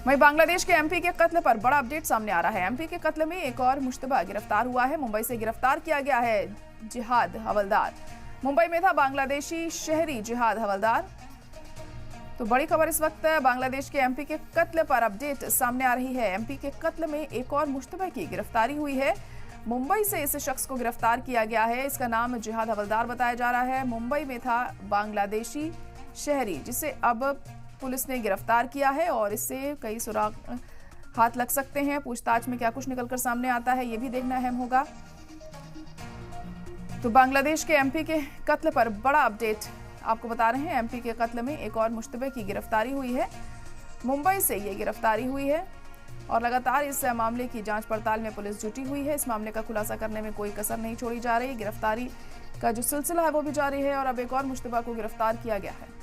वहीं बांग्लादेश के एमपी के कत्ल पर बड़ा अपडेट सामने आ रहा है। एमपी के कत्ल में एक और मुश्तबा गिरफ्तार हुआ है। मुंबई से गिरफ्तार किया गया है जिहाद हवलदार। मुंबई में था बांग्लादेशी शहरी जिहाद हवलदार। तो बड़ी खबर इस वक्त बांग्लादेश के एमपी के कत्ल पर अपडेट सामने आ रही है। एमपी के कत्ल में एक और मुश्तबा की गिरफ्तारी हुई है। मुंबई से इस शख्स को गिरफ्तार किया गया है। इसका नाम जिहाद हवलदार बताया जा रहा है। मुंबई में था बांग्लादेशी शहरी जिसे अब पुलिस ने गिरफ्तार किया है और इससे कई सुराग हाथ लग सकते हैं। पूछताछ में क्या कुछ निकलकर सामने आता है ये भी देखना अहम होगा। तो बांग्लादेश के एमपी के कत्ल पर बड़ा अपडेट आपको बता रहे हैं। एमपी के कत्ल में एक और मुश्तबे की गिरफ्तारी हुई है। मुंबई से ये गिरफ्तारी हुई है और लगातार इस मामले की जांच पड़ताल में पुलिस जुटी हुई है। इस मामले का खुलासा करने में कोई कसर नहीं छोड़ी जा रही। गिरफ्तारी का जो सिलसिला है वो भी जारी है और अब एक और मुश्तबा को गिरफ्तार किया गया है।